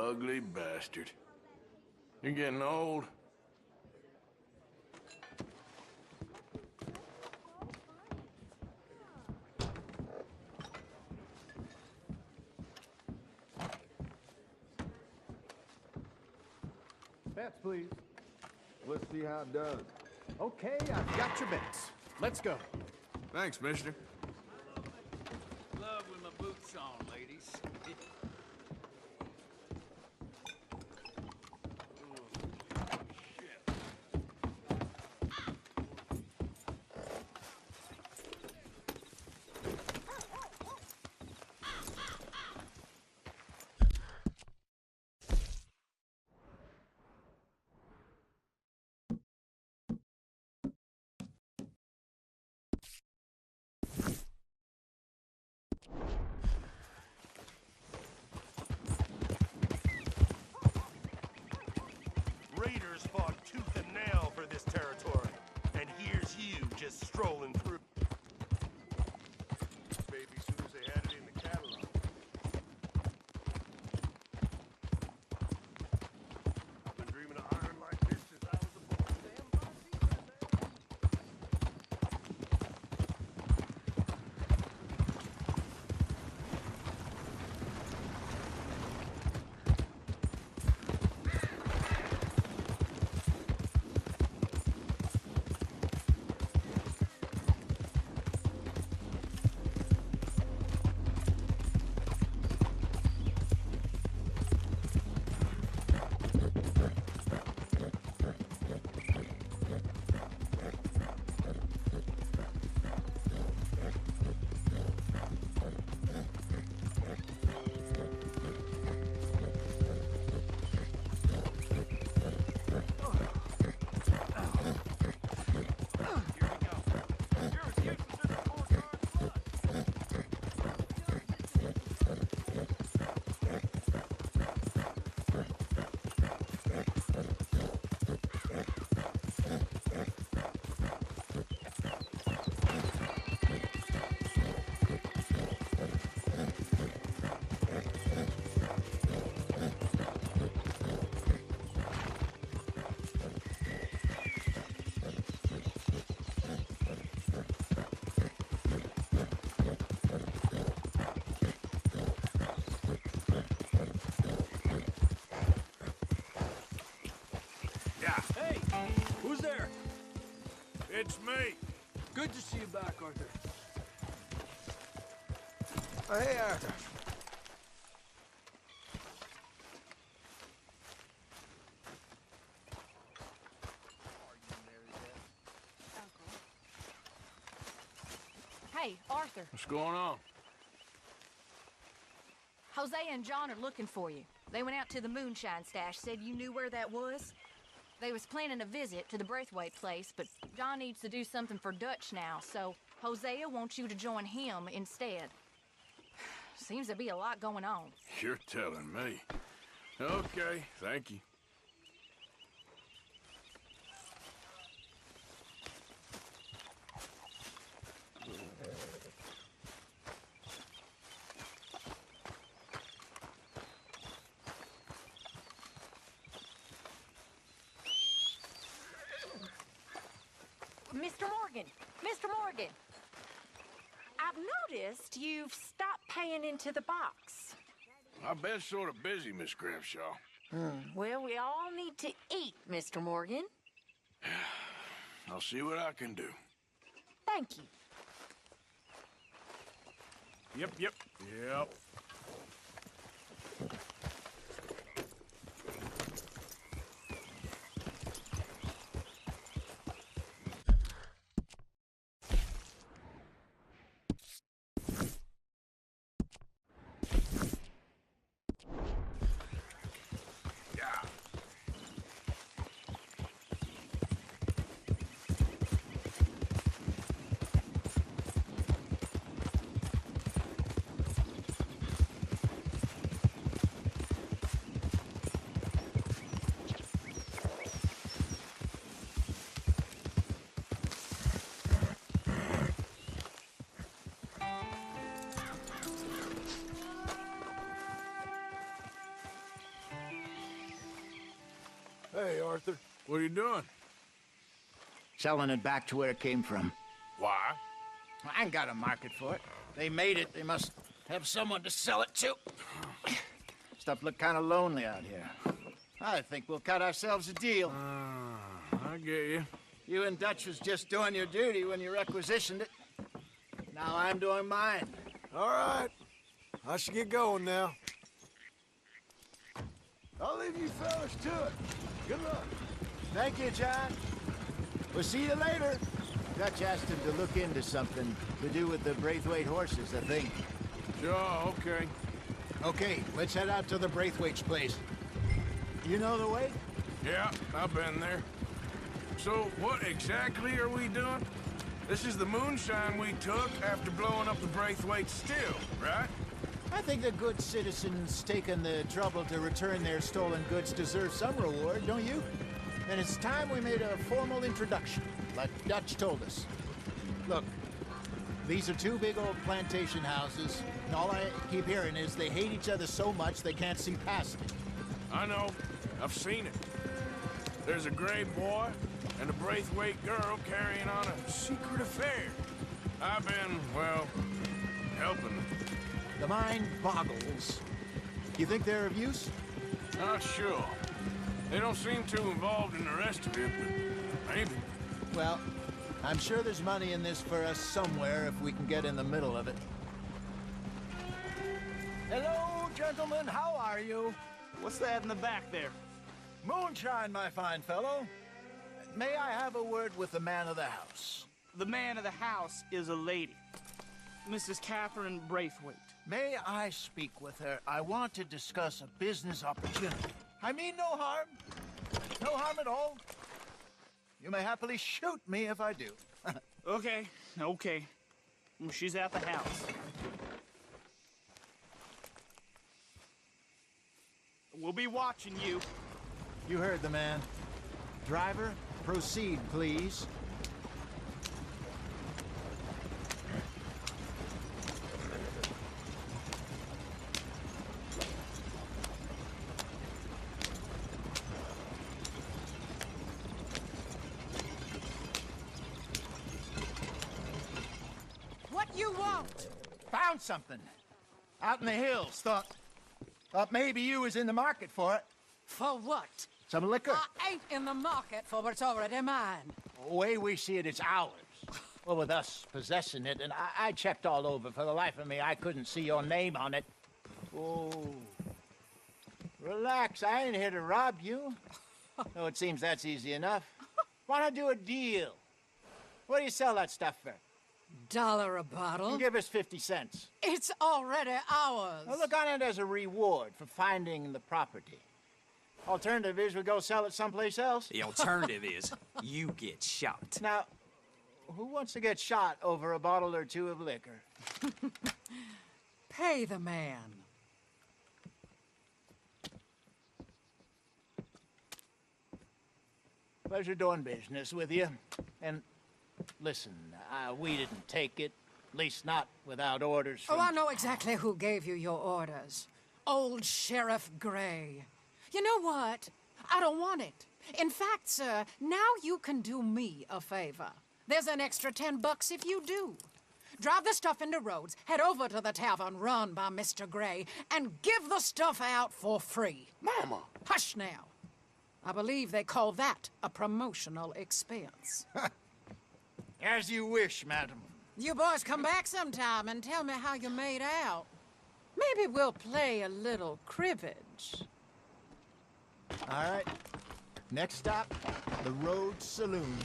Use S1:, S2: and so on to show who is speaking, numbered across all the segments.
S1: ugly bastard. You're getting old.
S2: Bets, please.
S3: Let's see how it does.
S2: Okay, I've got your bets. Let's go.
S1: Thanks, mister.
S4: Love with my boots on, ladies.
S5: Raiders fought tooth and nail for this territory, and here's you just strolling through. Baby, soon as they had it in the catalog. I've been dreaming of iron like this since I was a boy.
S4: Hey, who's there?
S1: It's me.
S4: Good to see you back, Arthur.
S3: Hey, Arthur.
S6: Hey, Arthur.
S1: What's going on?
S6: Jose and John are looking for you. They went out to the moonshine stash, said you knew where that was. They was planning a visit to the Braithwaite place, but John needs to do something for Dutch now, so Hosea wants you to join him instead. Seems to be a lot going on.
S1: You're telling me. Okay, thank you.
S6: Mr. Morgan! Mr. Morgan! I've noticed you've stopped paying into the box.
S1: I've been sort of busy, Miss Grimshaw.
S6: Well, we all need to eat, Mr. Morgan.
S1: I'll see what I can do.
S6: Thank you.
S1: Yep.
S3: Hey, Arthur.
S1: What are you doing?
S7: Selling it back to where it came from.
S1: Why?
S7: I ain't got a market for it. They made it. They must have someone to sell it to. Stuff look kind of lonely out here. I think we'll cut ourselves a deal.
S1: I get you.
S7: You and Dutch was just doing your duty when you requisitioned it. Now I'm doing mine.
S3: All right. I should get going now. I'll leave you fellas to it. Good luck.
S7: Thank you, John. We'll see you later. Dutch asked him to look into something to do with the Braithwaite horses, I think.
S1: Sure, okay.
S7: Okay, let's head out to the Braithwaite's place. You know the way?
S1: Yeah, I've been there. So, what exactly are we doing? This is the moonshine we took after blowing up the Braithwaite still, right?
S7: I think the good citizens taking the trouble to return their stolen goods deserve some reward, don't you? And it's time we made a formal introduction, like Dutch told us. Look, these are two big old plantation houses, and all I keep hearing is they hate each other so much they can't see past it.
S1: I know. I've seen it. There's a gray boy and a Braithwaite girl carrying on a secret affair. I've been, well, helping them.
S7: The mind boggles. You think they're of use?
S1: Not sure. They don't seem too involved in the rest of it, but maybe.
S7: Well, I'm sure there's money in this for us somewhere if we can get in the middle of it. Hello, gentlemen. How are you?
S8: What's that in the back there?
S7: Moonshine, my fine fellow. May I have a word with the man of the house?
S8: The man of the house is a lady. Mrs. Catherine Braithwaite.
S7: May I speak with her? I want to discuss a business opportunity. I mean no harm. No harm at all. You may happily shoot me if I do.
S8: Okay. She's at the house. We'll be watching you.
S7: You heard the man. Driver, proceed, please.
S9: What you want?
S7: Found something. Out in the hills. Thought maybe you was in the market for it.
S9: For what?
S7: Some liquor.
S9: I ain't in the market for what's already mine.
S7: The way we see it, it's ours. Well, with us possessing it, and I checked all over. For the life of me, I couldn't see your name on it. Oh. Relax, I ain't here to rob you. No, it seems that's easy enough. Why not do a deal? What do you sell that stuff for?
S9: $1 a bottle?
S7: You give us 50 cents.
S9: It's already ours.
S7: Well, look on it as a reward for finding the property. Alternative is we go sell it someplace else.
S10: The alternative is you get shot.
S7: Now, who wants to get shot over a bottle or two of liquor?
S9: Pay the man.
S7: Pleasure doing business with you. And listen, we didn't take it. At least not without orders from...
S9: Oh, I know exactly who gave you your orders. Old Sheriff Gray. You know what? I don't want it. In fact, sir, now you can do me a favor. There's an extra $10 if you do. Drive the stuff into Rhodes, head over to the tavern run by Mr. Gray, and give the stuff out for free.
S3: Mama!
S9: Hush now. I believe they call that a promotional expense.
S7: As you wish, madam.
S9: You boys come back sometime and tell me how you made out. Maybe we'll play a little cribbage.
S7: All right. Next stop, the Rhodes Saloon.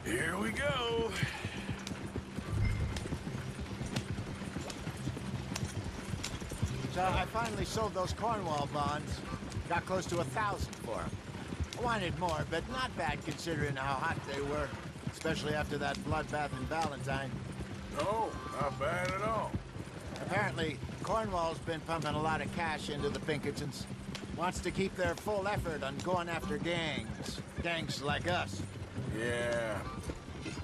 S1: Here we go.
S7: So I finally sold those Cornwall bonds. Got close to 1,000 for them. I wanted more, but not bad considering how hot they were. Especially after that bloodbath in Valentine.
S1: No, not bad at all.
S7: Apparently, Cornwall's been pumping a lot of cash into the Pinkertons. Wants to keep their full effort on going after gangs. Gangs like us.
S1: Yeah,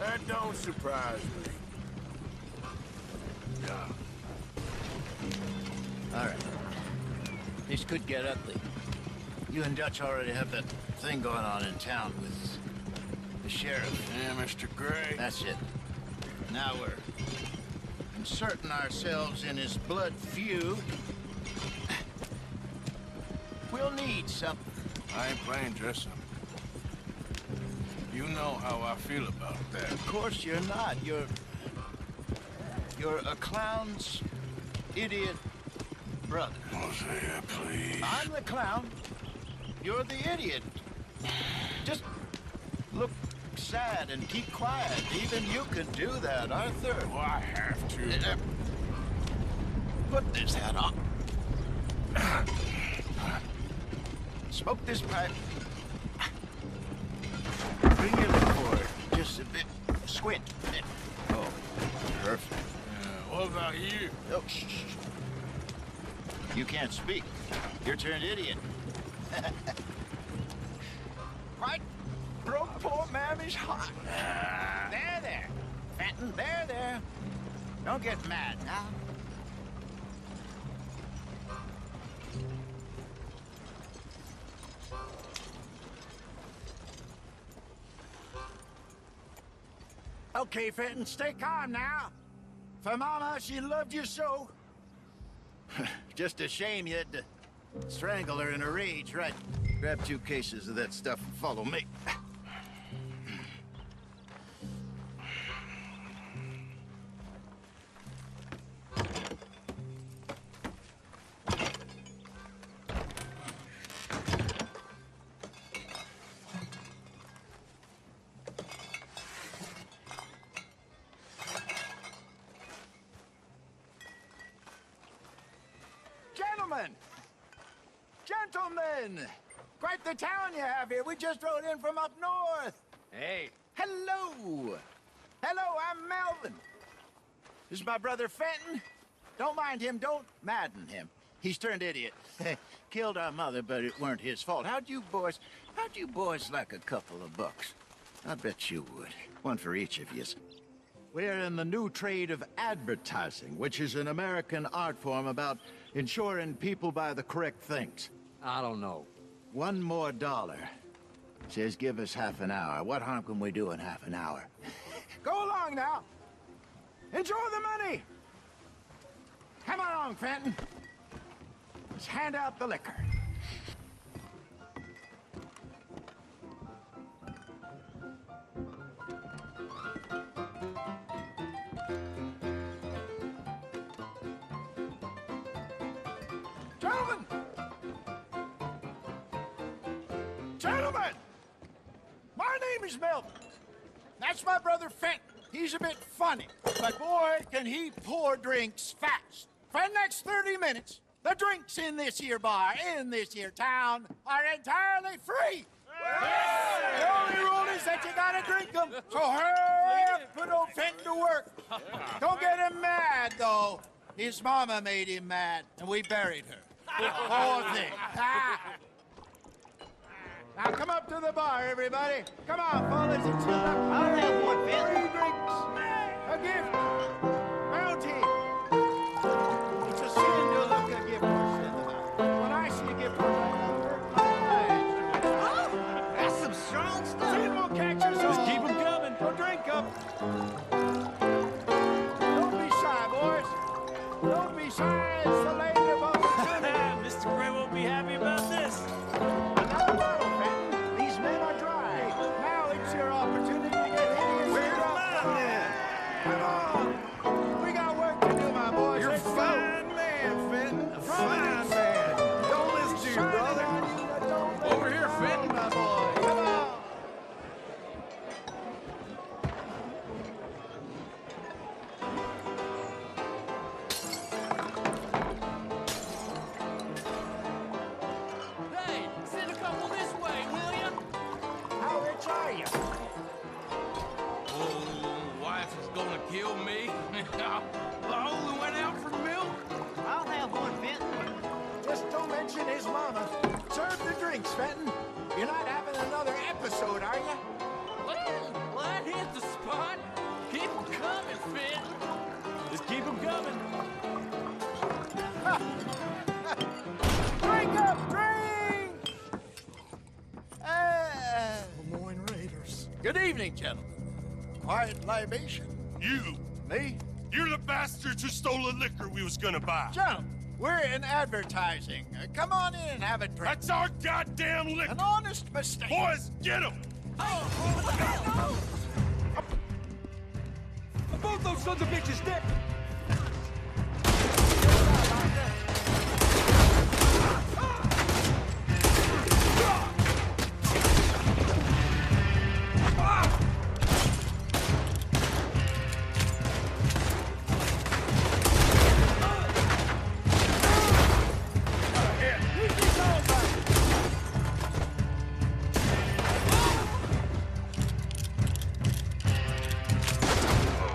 S1: that don't surprise me.
S7: All right. This could get ugly. You and Dutch already have that thing going on in town with the sheriff.
S1: Yeah, Mr. Gray.
S7: That's it. Now we're inserting ourselves in his blood feud. We'll need something.
S1: I ain't playing dress-up. You know how I feel about that.
S7: Of course you're not. You're a clown's idiot brother.
S1: Hosea, please.
S7: I'm the clown. You're the idiot. Just look sad and keep quiet. Even you can do that, Arthur.
S1: Oh, I have to.
S7: Put this hat on. Smoke this pipe. Bring your lip forward. Just a bit. Squint. Oh, perfect.
S1: What about you?
S7: Oh, shh. You can't speak. You're turned idiot. Right? Broke poor Mammy's heart. There. Fenton, there. Don't get mad now. Okay, Fenton, stay calm now. For Mama, she loved you so. Just a shame you had to strangle her in a rage, right? Grab 2 cases of that stuff and follow me. Gentlemen! Quite the town you have here. We just rode in from up north.
S10: Hey.
S7: Hello! Hello, I'm Melvin. This is my brother Fenton. Don't mind him, don't madden him. He's turned idiot. Killed our mother, but it weren't his fault. How'd you boys like a couple of bucks? I bet you would. One for each of yous. We're in the new trade of advertising, which is an American art form about ensuring people buy the correct things.
S10: I don't know.
S7: $1 more. Says give us half an hour. What harm can we do in half an hour? Go along now. Enjoy the money. Come along, Fenton. Let's hand out the liquor. Gentlemen! My name is Melvin. That's my brother Fenton. He's a bit funny, but boy, can he pour drinks fast. For the next 30 minutes, the drinks in this here bar, in this here town, are entirely free. The only rule is that you gotta drink them. So hurry up, put old Fenton to work. Don't get him mad, though. His mama made him mad, and we buried her. Poor thing. Now come up to the bar, everybody. Come on, fellas, it's your luck. I'll have one, Phil. 3 drinks. A gift. Bounty. It's a sin to look a gift horse in the mouth. When I see a gift horse, I hurt my eyes.
S8: Oh, that's some strong stuff.
S7: Sin will catch us all.
S8: Just keep them coming.
S7: So drink up. Don't be shy, boys. Don't be shy. It's the lady of opportunity.
S8: Mr. Gray won't be happy about this.
S7: Another bottle, Fenton. These men are dry. Now it's your opportunity to get hideous.
S8: Where's mine, then?
S7: Come on. We got work to do, my boys.
S3: You're a
S7: Let's go.
S3: fine man, Fenton. A fine man. Don't listen to your brother. Over here, Fenton.
S7: My boy. Come on.
S8: Hey, send a couple this way, will ya?
S7: How rich are you? Good evening, gentlemen. Quiet libation.
S5: You!
S7: Me?
S5: You're the bastards who stole the liquor we was gonna buy!
S7: Gentlemen, we're in advertising. Come on in and have a drink.
S5: That's our goddamn liquor!
S7: An honest mistake.
S5: Boys, get him!
S4: Both those sons of bitches dead!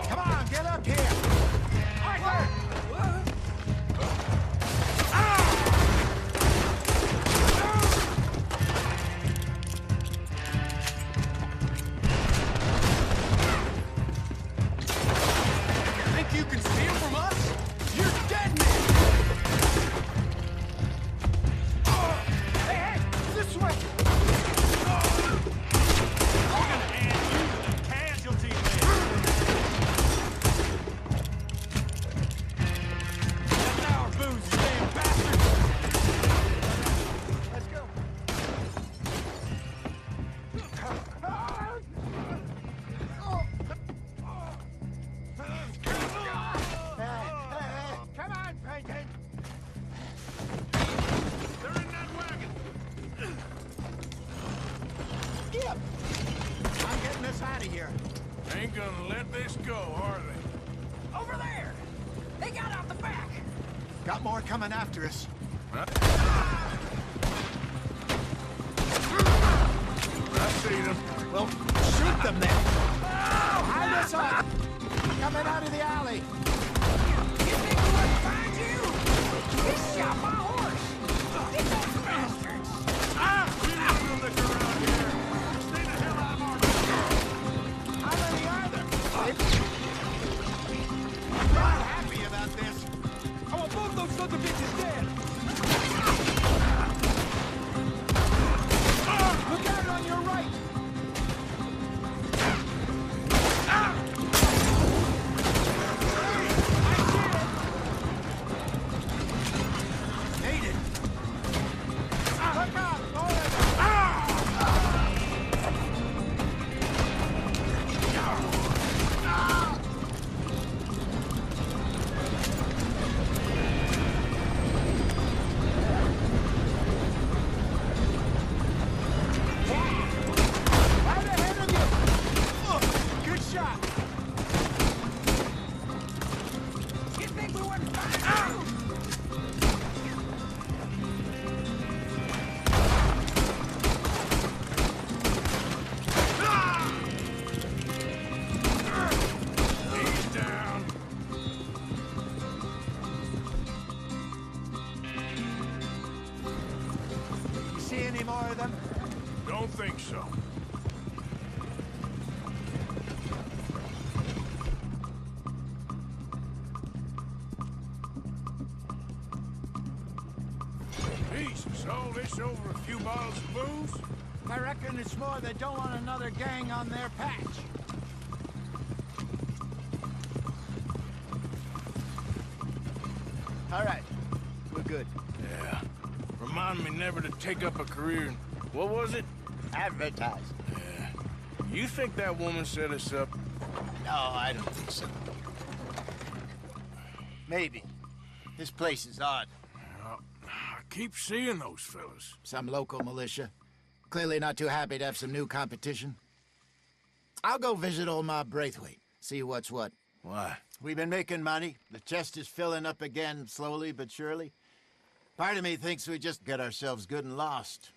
S7: Come on, get up here.
S4: Think you can steal from us? You're dead men!
S7: Hey, this way.
S5: We're gonna hand you to the casualty list!
S4: That's our booze, you damn bastard!
S7: Let's go. Come on, Pac-Man.
S5: They're in that wagon!
S7: Yep. I'm getting us out of here.
S1: Ain't gonna let this go, are they?
S8: Over there! They got out the back!
S7: Got more coming after us.
S1: I see them.
S7: Well, shoot them then. Hide us up. Coming out of the alley.
S8: You think we wouldn't find you? He shot my horse! Get those bastards!
S5: We need no liquor around here! Stay the hell out of our liquor!
S7: How many are there? I'm not happy about this.
S4: I want both those sons of bitches dead!
S7: Look out on your right. Made it. Look out, all of them. Right ahead of you. Good shot.
S8: You think we wouldn't find you?
S1: He's down.
S7: You see any more of them?
S1: Don't think so. Jesus, all this over a few bottles of booze?
S7: I reckon it's more they don't want another gang on their patch. All right, we're good.
S1: Yeah. Remind me never to take up a career in... What was it?
S7: Advertise.
S1: Yeah. You think that woman set us up?
S7: No, I don't think so. Maybe. This place is odd.
S1: I keep seeing those fellas.
S7: Some local militia. Clearly not too happy to have some new competition. I'll go visit old Ma Braithwaite, see what's what.
S1: Why?
S7: We've been making money. The chest is filling up again, slowly but surely. Part of me thinks we just get ourselves good and lost.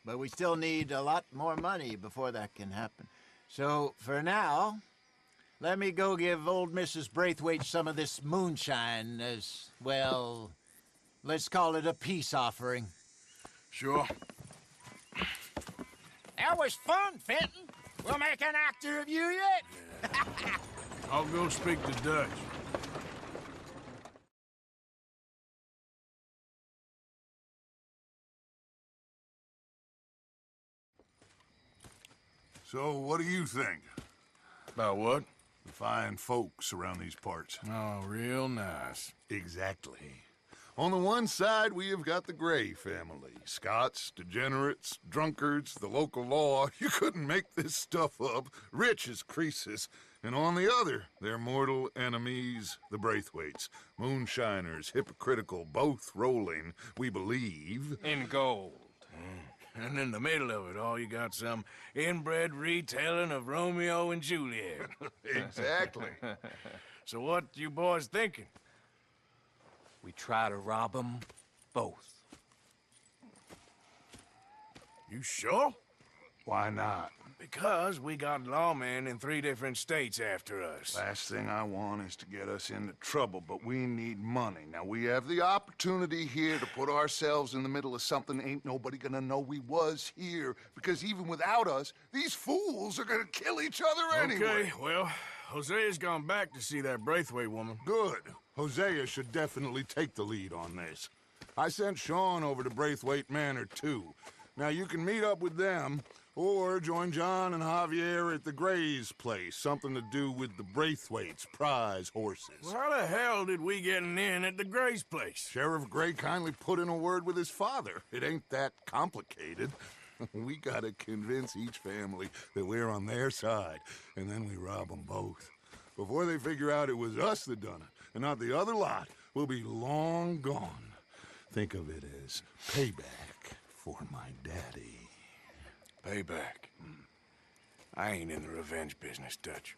S7: But we still need a lot more money before that can happen. So, for now, let me go give old Mrs. Braithwaite some of this moonshine as, well, let's call it a peace offering.
S1: Sure.
S7: That was fun, Fenton. We'll make an actor of you yet.
S1: I'll go speak to Dutch.
S11: So, what do you think?
S1: About what?
S11: The fine folks around these parts.
S1: Oh, real nice.
S11: Exactly. On the one side, we have got the Gray family. Scots, degenerates, drunkards, the local law. You couldn't make this stuff up. Rich as Croesus. And on the other, their mortal enemies, the Braithwaites. Moonshiners, hypocritical, both rolling, we believe.
S4: In gold.
S1: And in the middle of it all, you got some inbred retelling of Romeo and Juliet.
S11: Exactly.
S1: So what you boys thinking?
S10: We try to rob them both.
S1: You sure?
S11: Why not?
S1: Because we got lawmen in 3 different states after us.
S11: Last thing I want is to get us into trouble, but we need money. Now, we have the opportunity here to put ourselves in the middle of something ain't nobody gonna know we was here, because even without us, these fools are gonna kill each other anyway.
S1: Okay, well, Hosea's gone back to see that Braithwaite woman.
S11: Good. Hosea should definitely take the lead on this. I sent Sean over to Braithwaite Manor, too. Now, you can meet up with them, or join John and Javier at the Gray's place. Something to do with the Braithwaite's prize horses.
S1: Well, how the hell did we get in at the Gray's place?
S11: Sheriff Gray kindly put in a word with his father. It ain't that complicated. We gotta convince each family that we're on their side, and then we rob them both. Before they figure out it was us that done it, and not the other lot, we'll be long gone. Think of it as payback for my daddy.
S1: Payback. I ain't in the revenge business, Dutch.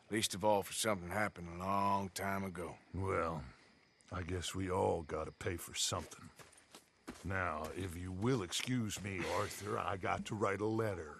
S1: Least of all for something happened a long time ago.
S11: Well, I guess we all gotta pay for something. Now, if you will excuse me, Arthur, I got to write a letter.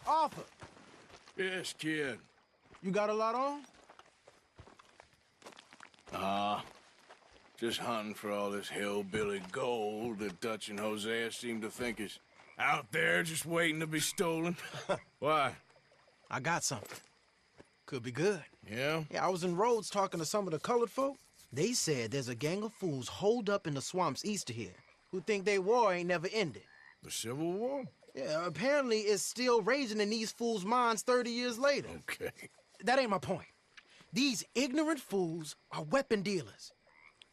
S3: Arthur,
S1: Yes, kid.
S3: you got a lot on?
S1: Just hunting for all this hillbilly gold that Dutch and Hosea seem to think is out there just waiting to be stolen. Why?
S3: I got something. Could be good.
S1: Yeah?
S3: Yeah, I was in Rhodes talking to some of the colored folk. They said there's a gang of fools holed up in the swamps east of here who think their war ain't never ended.
S1: The Civil War?
S3: Yeah, apparently it's still raging in these fools' minds 30 years later.
S1: Okay.
S3: That ain't my point. These ignorant fools are weapon dealers.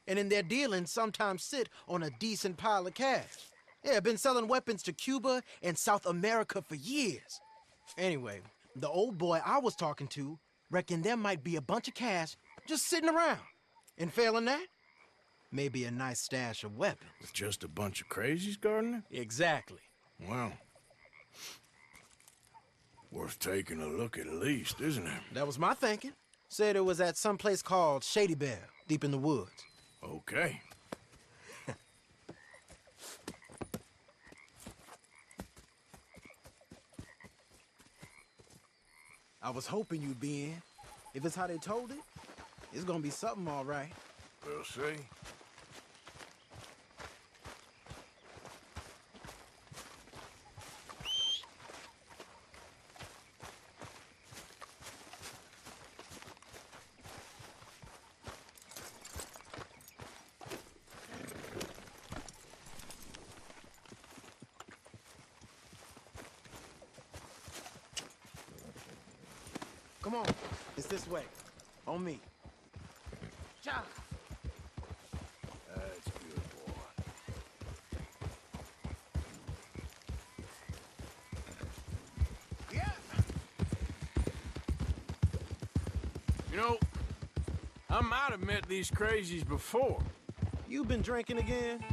S3: And in their dealing, sometimes sit on a decent pile of cash. Yeah, been selling weapons to Cuba and South America for years. Anyway, the old boy I was talking to reckoned there might be a bunch of cash just sitting around. And failing that, maybe a nice stash of weapons.
S1: With just a bunch of crazies guarding it?
S3: Exactly.
S1: Well, worth taking a look at least, isn't it?
S3: That was my thinking. Said it was at some place called Shady Belle, deep in the woods.
S1: Okay.
S3: I was hoping you'd be in. If it's how they told it, it's gonna be something all right.
S1: We'll see.
S3: Come on, it's this way. On me. Ja.
S1: That's good, boy.
S3: Yeah.
S1: You know, I might have met these crazies before.
S3: You been drinking again?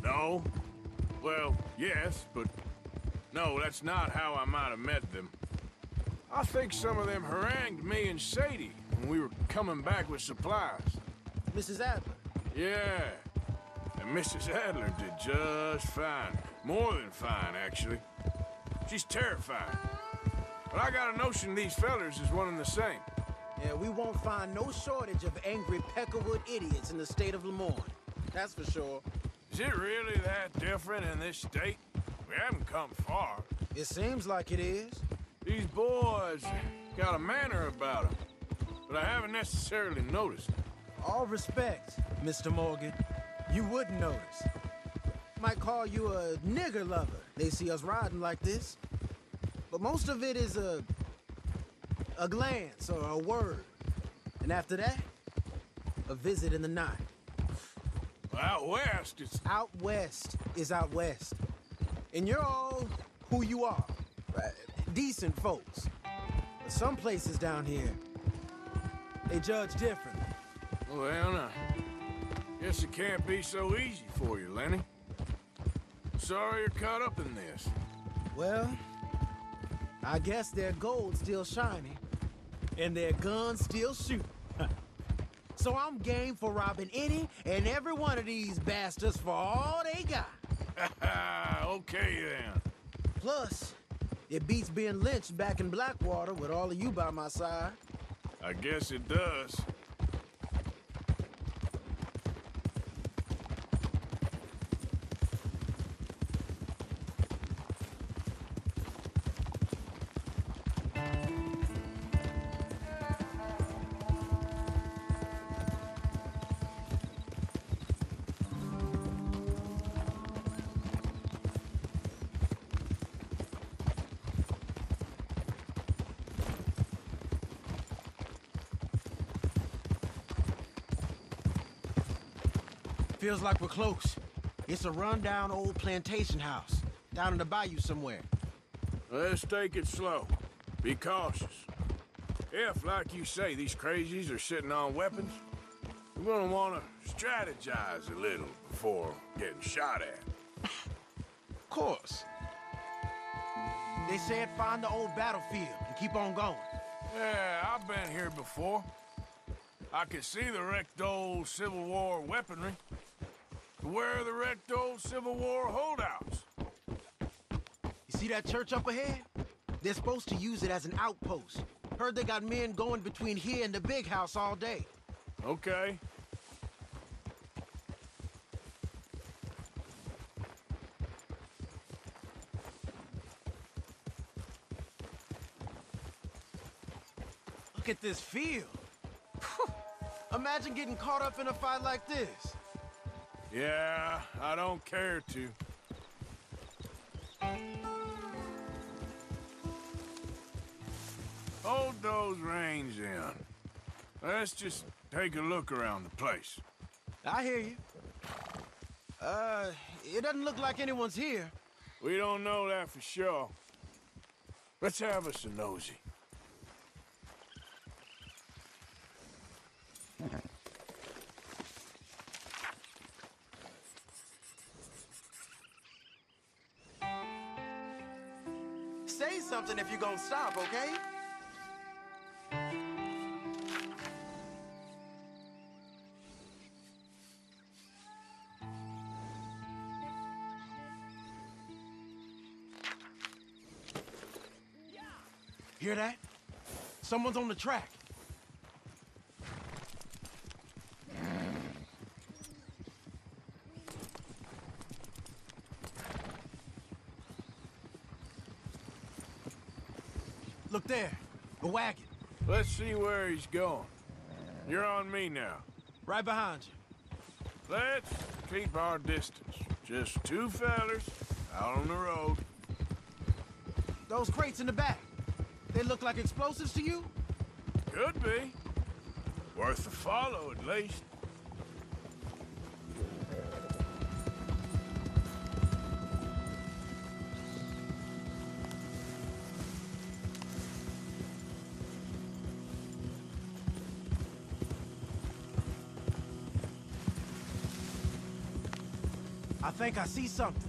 S1: No. Well, yes, but no, that's not how I might have met them. I think some of them harangued me and Sadie when we were coming back with supplies.
S3: Mrs. Adler.
S1: Yeah. And Mrs. Adler did just fine. More than fine, actually. She's terrifying. But I got a notion these fellers is one and the same.
S3: Yeah, we won't find no shortage of angry Peckerwood idiots in the state of Lemoyne. That's for sure.
S1: Is it really that different in this state? We haven't come far.
S3: It seems like it is.
S1: These boys got a manner about them, but I haven't necessarily noticed it.
S3: All respect, Mr. Morgan. You wouldn't notice. Might call you a nigger lover. They see us riding like this. But most of it is a glance or a word. And after that, a visit in the night.
S1: Well, out west, it's...
S3: Out west is out west. And you're all who you are. Decent folks. But some places down here, they judge differently.
S1: Well, now, guess it can't be so easy for you, Lenny. Sorry you're caught up in this.
S3: Well, I guess their gold's still shining, and their guns still shoot. So I'm game for robbing any and every one of these bastards for all they got.
S1: Okay, then.
S3: Plus, it beats being lynched back in Blackwater with all of you by my side.
S1: I guess it does.
S3: Feels like we're close. It's a rundown old plantation house, down in the bayou somewhere.
S1: Let's take it slow. Be cautious. If, like you say, these crazies are sitting on weapons, we're gonna want to strategize a little before getting shot at.
S3: Of course. They said find the old battlefield and keep on going.
S1: Yeah, I've been here before. I can see the wrecked old Civil War weaponry. Where are the wrecked old Civil War holdouts?
S3: You see that church up ahead? They're supposed to use it as an outpost. Heard they got men going between here and the big house all day.
S1: Okay.
S3: Look at this field. Imagine getting caught up in a fight like this.
S1: Yeah, I don't care to. Hold those reins in. Let's just take a look around the place.
S3: I hear you. It doesn't look like anyone's here.
S1: We don't know that for sure. Let's have us a nosy.
S3: Say something if you're gonna stop, okay? Hear that? Someone's on the track. Look there, a wagon.
S1: Let's see where he's going. You're on me now.
S3: Right behind you.
S1: Let's keep our distance. Just two fellers out on the road.
S3: Those crates in the back, they look like explosives to you?
S1: Could be. Worth a follow, at least.
S3: I think I see something.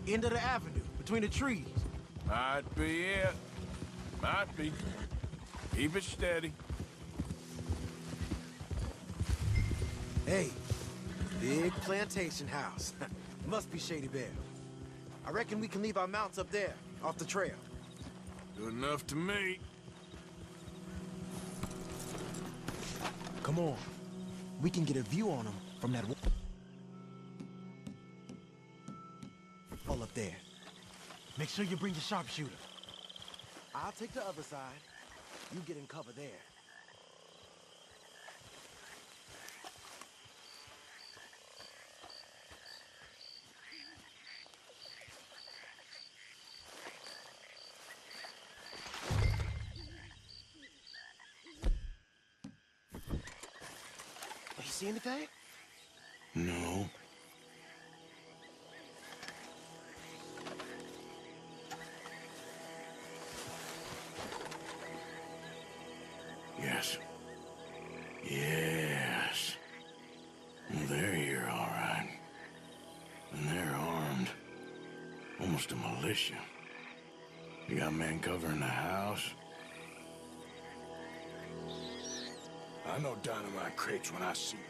S3: End of the avenue, between the trees.
S1: Might be it. Might be. Keep it steady.
S3: Hey, Big plantation house. Must be Shady Belle. I reckon we can leave our mounts up there, off the trail.
S1: Good enough to me.
S3: Come on. We can get a view on them from that wall up there. Make sure you bring your sharpshooter. I'll take the other side. You get in cover there. You see anything?
S1: No. Yes. Yes. Well, they're here, all right. And they're armed. Almost a militia. You got men covering the house. I know dynamite crates when I see them.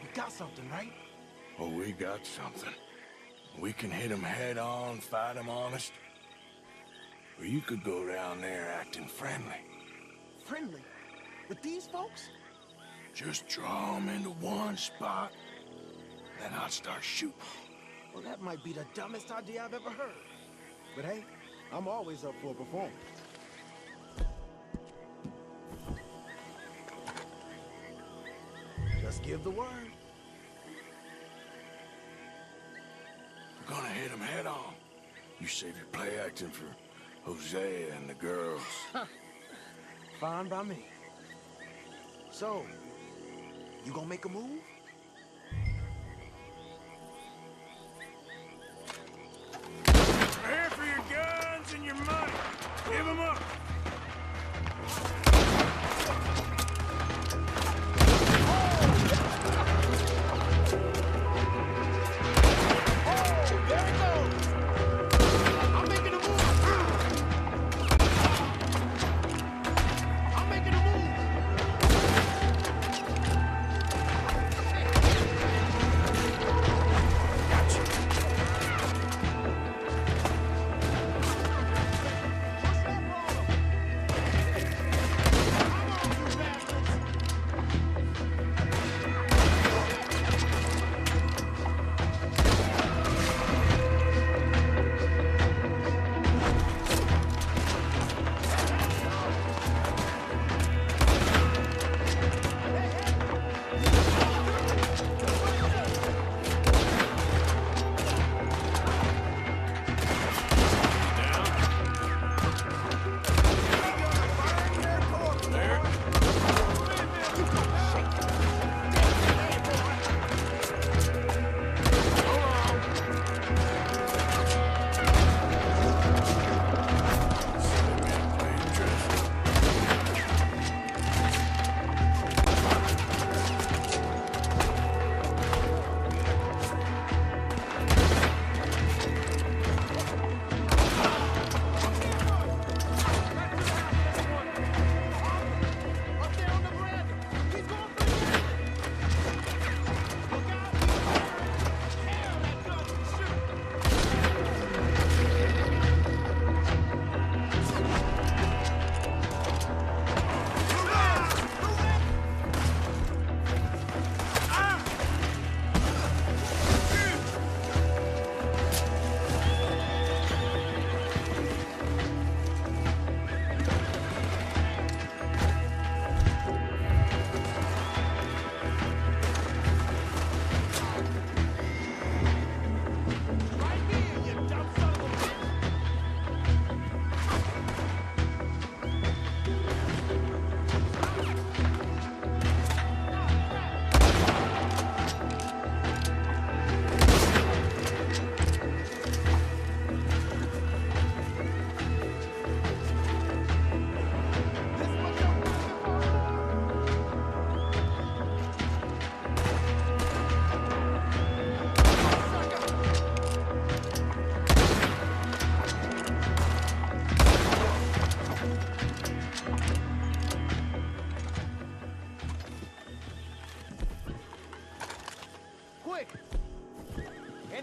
S3: We got something, right?
S1: Oh, we got something. We can hit them head on, fight them honest. Or you could go down there acting friendly.
S3: Friendly? With these folks?
S1: Just draw them into one spot, then I'll start shooting.
S3: Well, that might be the dumbest idea I've ever heard. But hey, I'm always up for a performance. Just give the word.
S1: We're gonna hit them head on. You save your play acting for Hosea and the girls.
S3: Fine by me. So, you gonna make a move?
S1: We're here for your guns and your money. Give them up.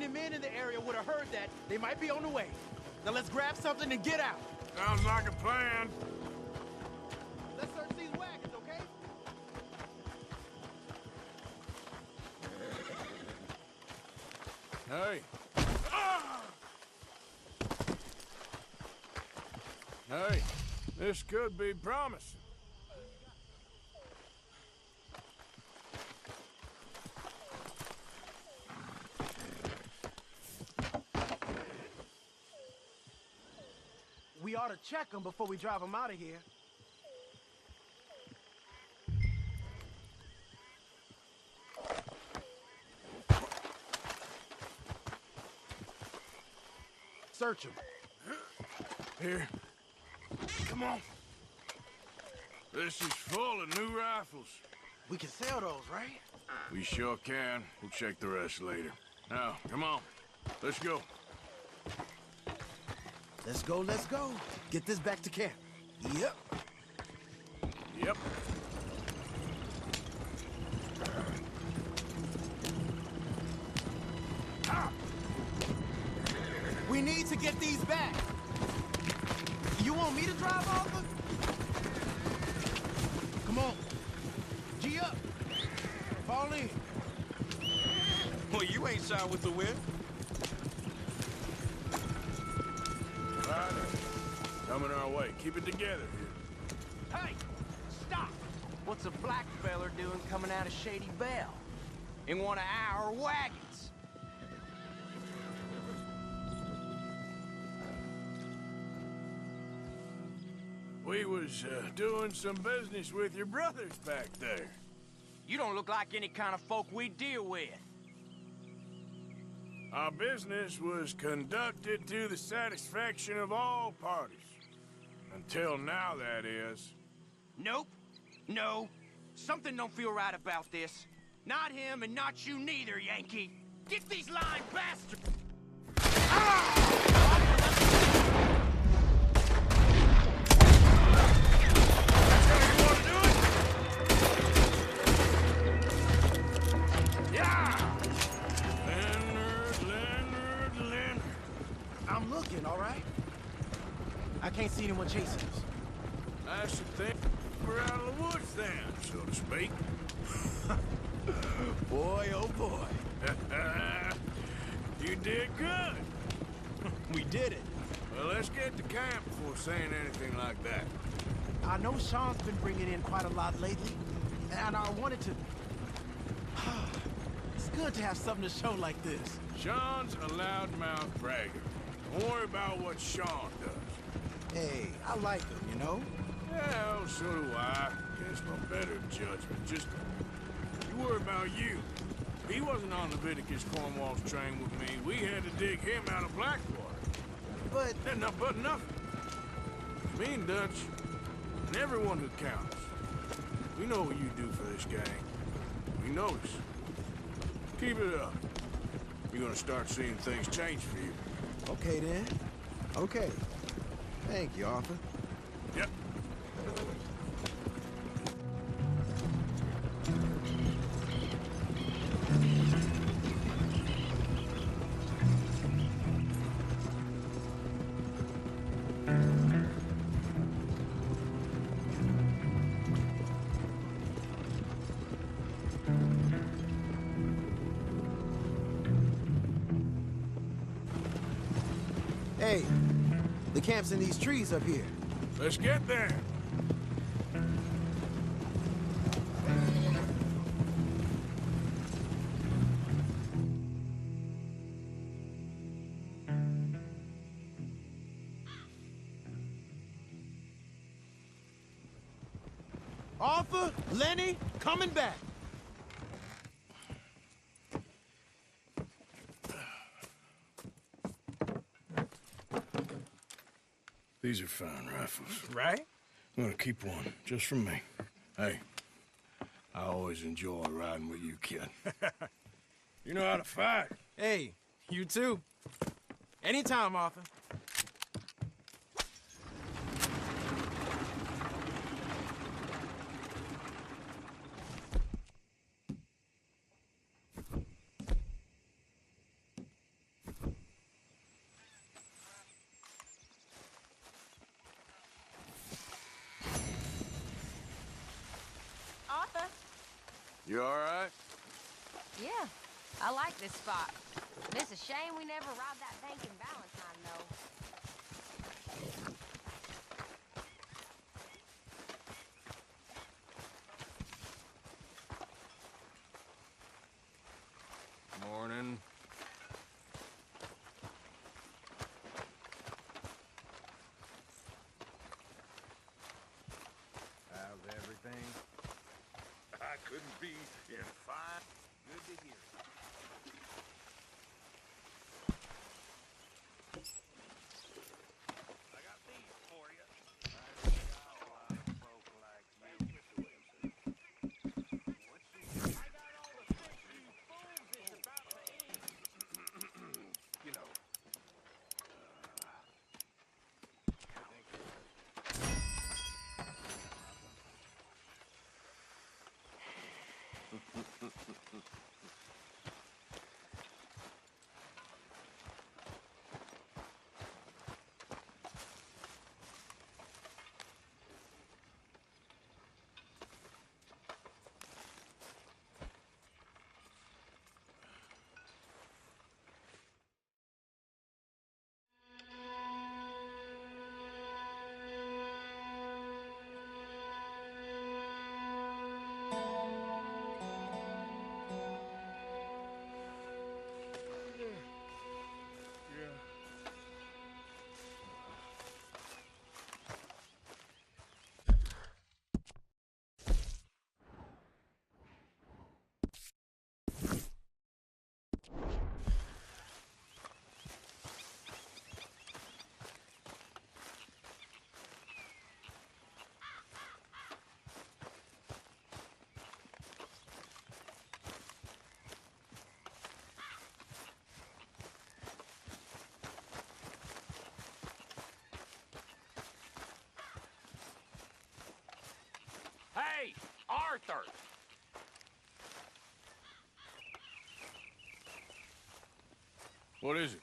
S3: any men in the area would have heard that, they might be on the way. Now let's grab something and get out.
S1: Sounds like a plan.
S3: Let's search these wagons, okay?
S1: Hey. Hey, this could be promising.
S3: We ought to check them before we drive them out of here. Search them.
S1: Here. Come on. This is full of new rifles.
S3: We can sell those, right?
S1: We sure can. We'll check the rest later. Now, come on. Let's go.
S3: Let's go, let's go. Get this back to camp. Yep.
S1: Yep.
S3: We need to get these back. You want me to drive, Arthur? Come on. G up. Fall in.
S4: Well, you ain't shy with the wind.
S1: Right. Coming our way. Keep it together here.
S8: Hey! Stop! What's a black feller doing coming out of Shady Belle? In one of our wagons?
S1: We was doing some business with your brothers back there.
S8: You don't look like any kind of folk we deal with.
S1: Our business was conducted to the satisfaction of all parties. Until now, that is.
S8: Nope. No. Something don't feel right about this. Not him and not you neither, Yankee. Get these lying bastards!
S3: I'm looking, all right? I can't see anyone chasing us.
S1: I should think we're out of the woods then, so to speak.
S3: Boy, oh boy.
S1: You did good.
S3: We did it.
S1: Well, let's get to camp before saying anything like that.
S3: I know Sean's been bringing in quite a lot lately, and I wanted to... It's good to have something to show like this.
S1: Sean's a loudmouth bragger. Don't worry about what Sean does.
S3: Hey, I like him, you know?
S1: Yeah, well, so do I. Guess my better judgment. Just, you worry about you. He wasn't on Leviticus Cornwall's train with me. We had to dig him out of Blackwater.
S3: But...
S1: But nothing. Me and Dutch, and everyone who counts. We know what you do for this gang. We notice. Keep it up. You're gonna start seeing things change for you.
S3: Okay, then. Okay. Thank you, Arthur.
S1: Yep.
S3: Hey, the camp's in these trees up here.
S1: Let's get there.
S3: Arthur, Lenny, coming back.
S1: These are fine rifles.
S3: Right?
S1: I'm gonna keep one, just for me. Hey, I always enjoy riding with you, kid. You know how to fight.
S3: Hey, you too. Anytime, Arthur.
S1: You all right?
S6: Yeah, I like this spot. It's a shame we never robbed that bank in Valentine, though.
S1: Morning.
S10: How's everything?
S11: I couldn't be in fine.
S10: Good to hear.
S5: I got these for you. I got a lot of folk like you. I got all the fish you fools is about to eat.
S10: You know.
S8: Hey, Arthur!
S1: What is it?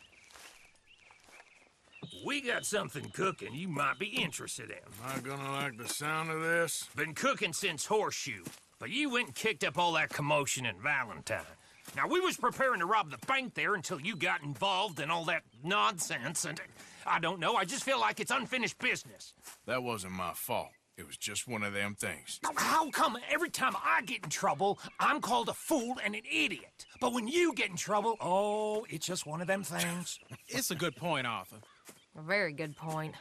S8: We got something cooking you might be interested in.
S1: Am I gonna like the sound of this?
S8: Been cooking since Horseshoe, but you went and kicked up all that commotion in Valentine. Now, we was preparing to rob the bank there until you got involved in all that nonsense, and I don't know, I just feel like it's unfinished business.
S1: That wasn't my fault. It was just one of them things.
S8: How come every time I get in trouble, I'm called a fool and an idiot? But when you get in trouble, oh, it's just one of them things.
S4: It's a good point, Arthur.
S6: A very good point.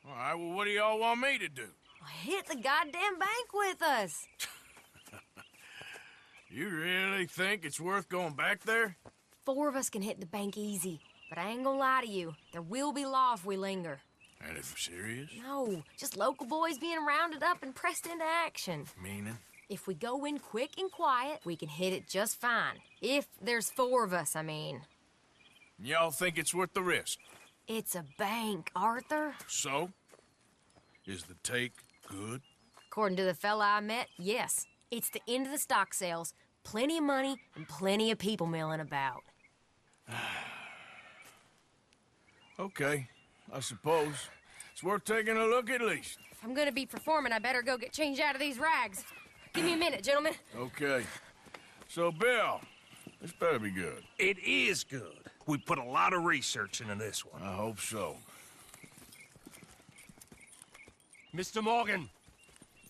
S1: All right, well, what do y'all want me to do?
S6: Hit the goddamn bank with us.
S1: You really think it's worth going back there?
S6: 4 of us can hit the bank easy, but I ain't gonna lie to you. There will be law if we linger.
S1: And if we're serious?
S6: No, just local boys being rounded up and pressed into action.
S1: Meaning?
S6: If we go in quick and quiet, we can hit it just fine. If there's 4 of us, I mean.
S1: Y'all think it's worth the risk?
S6: It's a bank, Arthur.
S1: So? Is the take good?
S6: According to the fella I met, yes. It's the end of the stock sales, plenty of money, and plenty of people milling about.
S1: Okay, I suppose. It's worth taking a look at least.
S6: If I'm gonna be performing, I better go get changed out of these rags. Give me a minute, gentlemen.
S1: Okay. So, Bill, this better be good.
S8: It is good. We put a lot of research into this one.
S1: I hope so.
S12: Mr. Morgan,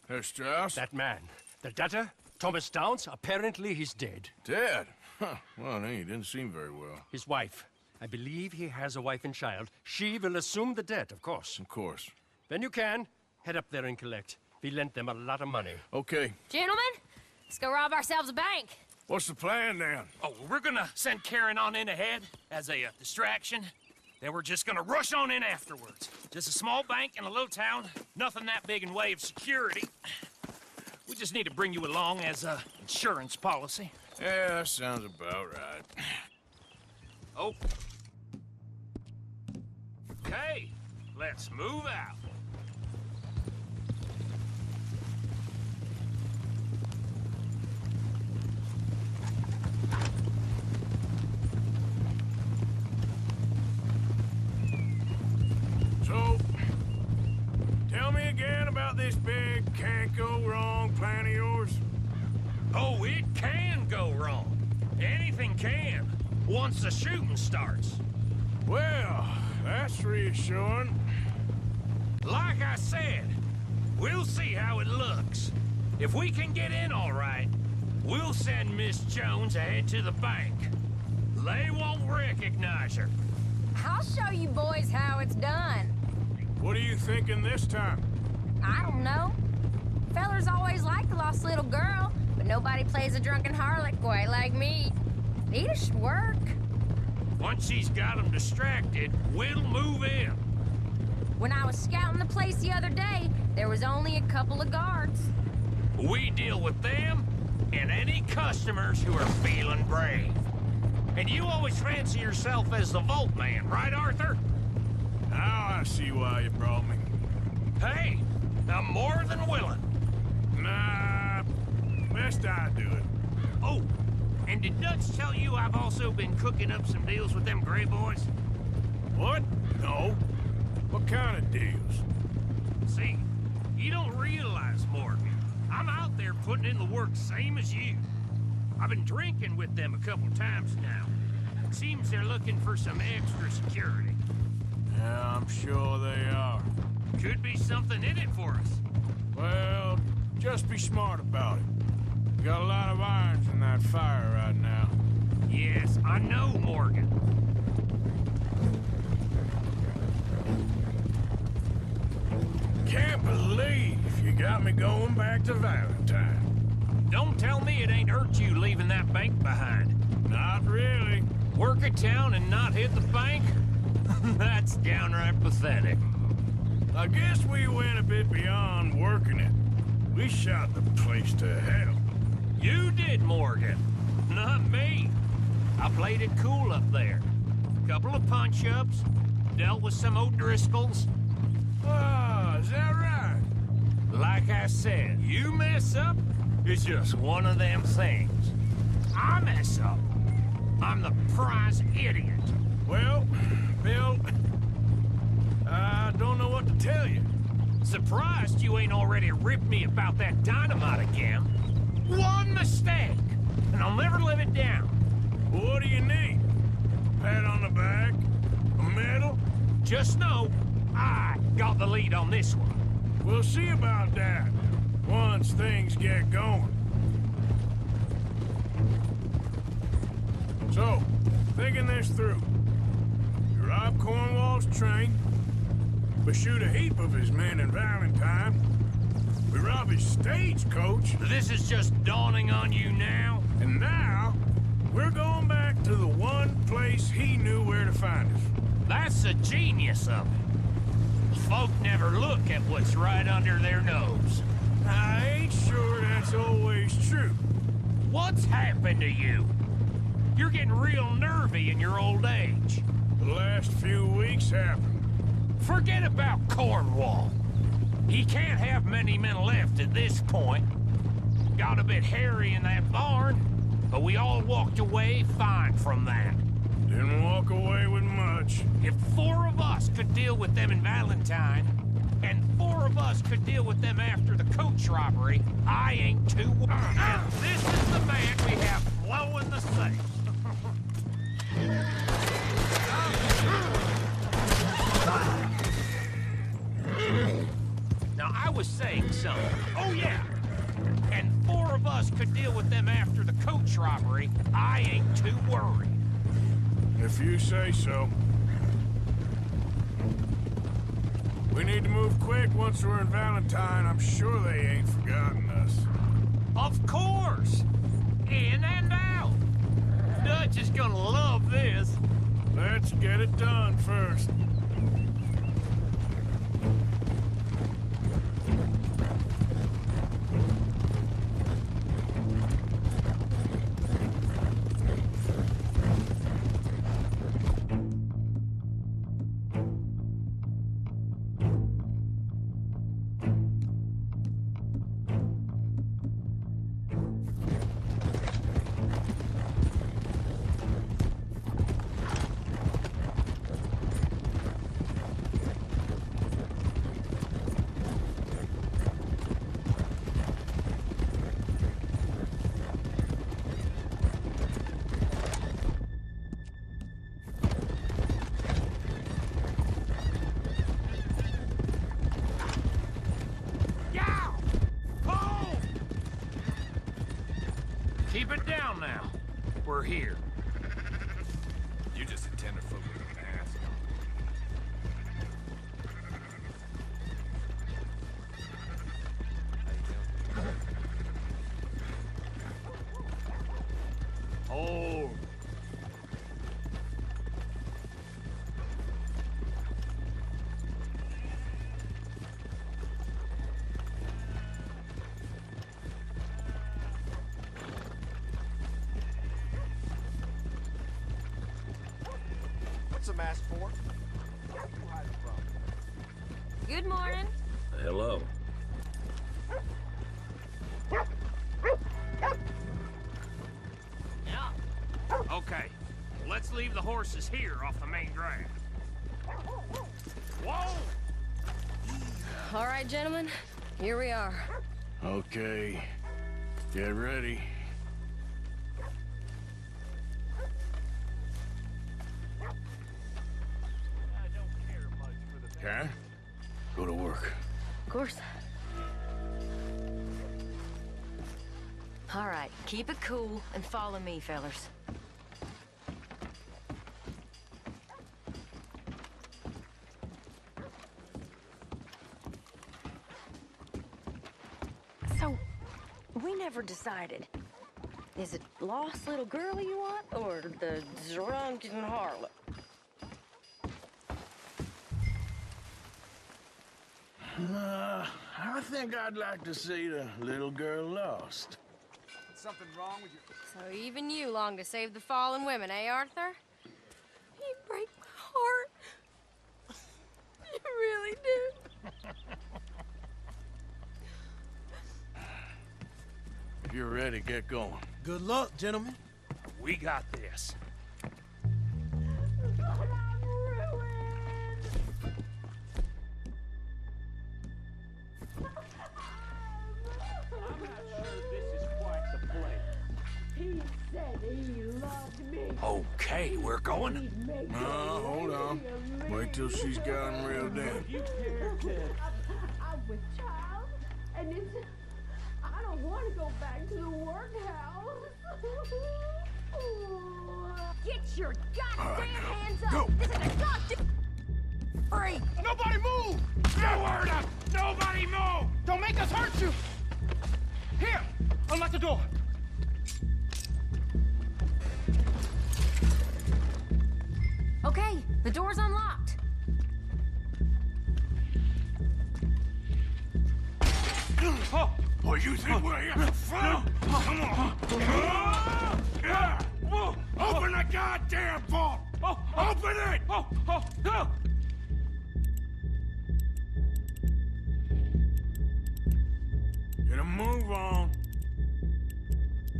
S1: Herr Strauss?
S12: that man, the debtor, Thomas Downs, apparently he's dead.
S1: Dead? Huh. Well, he didn't seem very well.
S12: His wife, I believe he has a wife and child. She will assume the debt, of course.
S1: Of course.
S12: When you can, head up there and collect. We lent them a lot of money.
S1: Okay.
S6: Gentlemen, let's go rob ourselves a bank.
S1: What's the plan, then?
S8: Oh, we're gonna send Karen on in ahead as a distraction. Then we're just gonna rush on in afterwards. Just a small bank in a little town. Nothing that big in way of security. We just need to bring you along as a insurance policy.
S1: Yeah, that sounds about right.
S8: Oh. Okay, let's move out.
S1: So, tell me again about this big can't-go-wrong plan of yours.
S8: Oh, it can go wrong. Anything can, once the shooting starts.
S1: Well, that's reassuring.
S8: Like I said, we'll see how it looks. If we can get in all right, we'll send Miss Jones ahead to the bank. They won't recognize her.
S13: I'll show you boys how it's done.
S1: What are you thinking this time?
S13: I don't know. Fellers always like the lost little girl, but nobody plays a drunken harlot quite like me. Nita should work.
S8: Once she's got them distracted, we'll move in.
S13: When I was scouting the place the other day, there was only a couple of guards.
S8: We deal with them and any customers who are feeling brave. And you always fancy yourself as the Vault Man, right, Arthur?
S1: Now I see why you brought me.
S8: Hey, I'm more than willing.
S1: Nah, best I do it.
S8: Oh, and did Dutch tell you I've also been cooking up some deals with them Gray boys?
S1: What? No. What kind of deals?
S8: See, you don't realize, Morgan. I'm out there putting in the work same as you. I've been drinking with them a couple times now. Seems they're looking for some extra security.
S1: Yeah, I'm sure they are.
S8: Could be something in it for us.
S1: Well, just be smart about it. We got a lot of irons in that fire right now.
S8: Yes, I know, Morgan.
S1: Can't believe you got me going back to Valentine.
S8: Don't tell me it ain't hurt you leaving that bank behind.
S1: Not really.
S8: Work a town and not hit the bank? That's downright pathetic.
S1: I guess we went a bit beyond working it. We shot the place to hell.
S8: You did, Morgan. Not me. I played it cool up there. Couple of punch-ups, dealt with some O'Driscolls.
S1: Ah, is that right?
S8: Like I said, you mess up, it's just one of them things. I mess up, I'm the prize idiot.
S1: Well, Bill, I don't know what to tell you.
S8: Surprised you ain't already ripped me about that dynamite again. One mistake, and I'll never live it down.
S1: What do you need? Pat on the back? A medal?
S8: Just know, I got the lead on this one.
S1: We'll see about that, once things get going. So, thinking this through. You rob Cornwall's train. We shoot a heap of his men in Valentine. We rob his stagecoach.
S8: This is just dawning on you now?
S1: And now, we're going back to the one place he knew where to find us.
S8: That's the genius of it. Folk never look at what's right under their nose.
S1: I ain't sure that's always true.
S8: What's happened to you? You're getting real nervy in your old age.
S1: The last few weeks happened.
S8: Forget about Cornwall. He can't have many men left at this point. Got a bit hairy in that barn, but we all walked away fine from that.
S1: Didn't walk away with much.
S8: If 4 of us could deal with them in Valentine, and 4 of us could deal with them after the coach robbery, I ain't too worried. And this is the man we have blowing the safe. Now, I was saying something. Oh, yeah. And 4 of us could deal with them after the coach robbery, I ain't too worried.
S1: If you say so. We need to move quick once we're in Valentine. I'm sure they ain't forgotten us.
S8: Of course! In and out! Dutch is gonna love this.
S1: Let's get it done first.
S8: now. We're here.
S1: You just a tenderfoot with a mask on.
S8: Hold.
S2: What's the mask for?
S13: Good morning.
S10: Hello.
S8: Okay, let's leave the horses here off the main drag. Whoa!
S13: All right, gentlemen, here we are.
S1: Okay, get ready. Okay, go to work.
S13: Of course. All right, keep it cool and follow me, fellers. So, we never decided. Is it lost little girl you want, or the drunken harlot?
S1: I think I'd like to see the little girl lost.
S2: Something wrong with your...
S13: So even you long to save the fallen women, eh, Arthur? You break my heart. You really do.
S1: If you're ready, get going.
S3: Good luck, gentlemen.
S8: We got this. Okay, we're going.
S1: Hold on. Wait till she's gotten real dead.
S14: I'm with child, and I don't want to go back to the workhouse.
S13: Get your goddamn hands up!
S1: Go.
S13: This is a goddamn free!
S4: Nobody move!
S8: No word up! Nobody move!
S4: Don't make us hurt you! Here, unlock the door.
S13: Okay, the door's unlocked.
S1: Oh, you think we're here for fun? Come on. Yeah. Open the goddamn vault! Open it! Get a move on.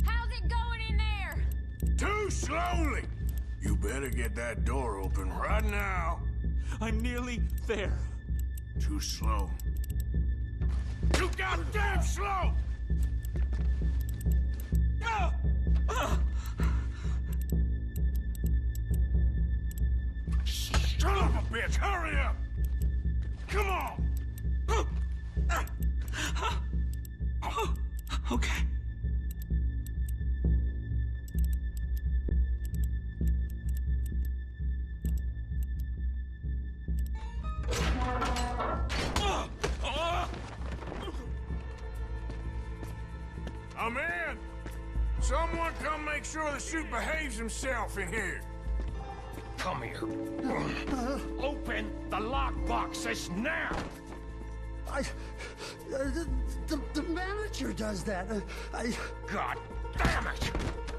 S13: How's it going in there?
S1: Too slowly. You better get that door open right now.
S4: I'm nearly there.
S1: Too slow. Too goddamn slow! Son of a bitch, hurry up! Come on!
S4: Okay.
S1: I'm in! Someone come make sure the chute behaves himself in here.
S8: Come here. Open the lockboxes now!
S15: The manager does that.
S8: God damn it!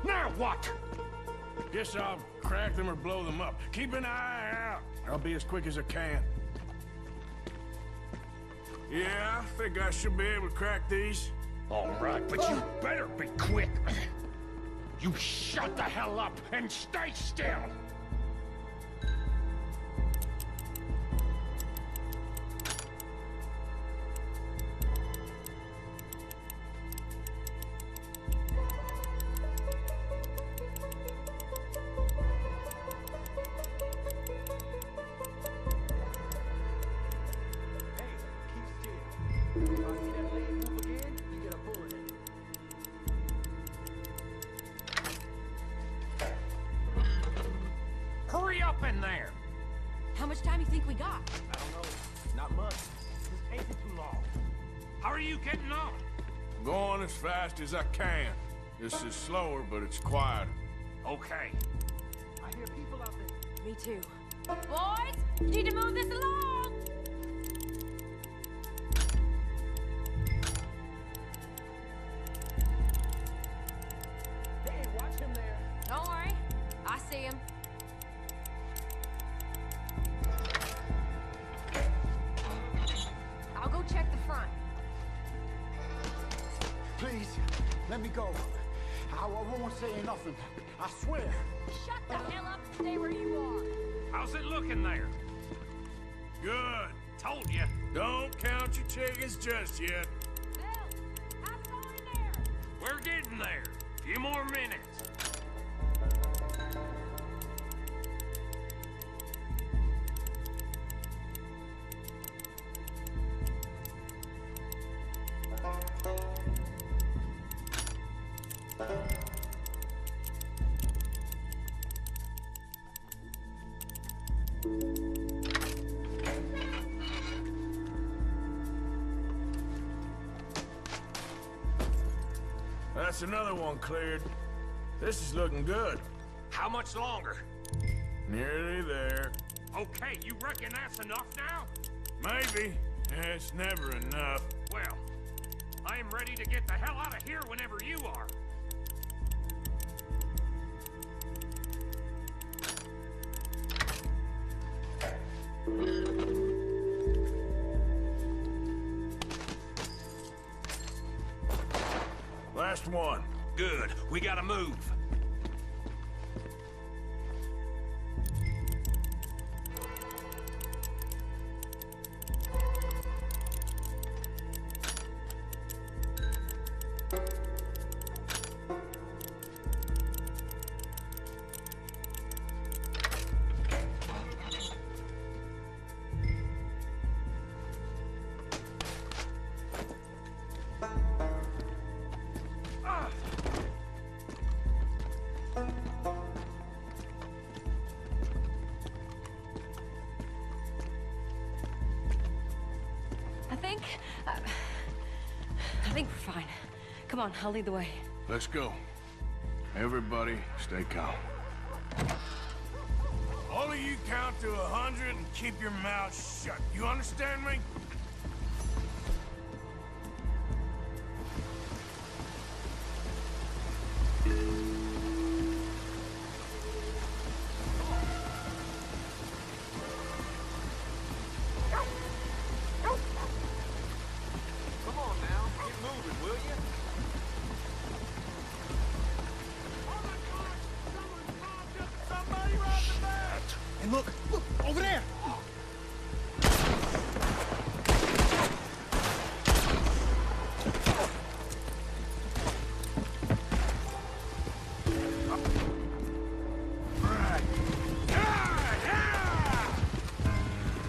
S8: Now what?
S1: Guess I'll crack them or blow them up. Keep an eye out. I'll be as quick as I can. Yeah, I think I should be able to crack these.
S8: All right, but you better be quick. You shut the hell up and stay still! up in there?
S6: How much time you think we got?
S8: I don't know. Not much. This ain't too long. How are you getting on?
S1: Going as fast as I can. This is slower, but it's quieter.
S8: Okay.
S2: I hear people out there.
S6: Me too. Boys, you need to move this along!
S2: Hey, watch him there.
S6: Don't worry. I see him. I'll go check the front.
S15: Please, let me go. I won't say nothing. I swear.
S6: Shut the hell up and stay where you are.
S8: How's it looking there?
S1: Good.
S8: Told you.
S1: Don't count your chickens just yet.
S6: Bill, how's it going in there?
S8: We're getting there. Few more minutes.
S1: That's another one cleared. This is looking good.
S8: How much longer?
S1: Nearly there.
S8: Okay, you reckon that's enough now?
S1: Maybe. It's never enough.
S8: Well, I am ready to get the hell out of here whenever you are.
S1: Last one.
S8: Good. We gotta move.
S6: I think we're fine. Come on, I'll lead the way.
S1: Let's go. Everybody, stay calm. All of you count to 100 and keep your mouth shut. You understand me?
S3: And look, over there!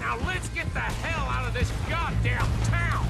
S8: Now let's get the hell out of this goddamn town!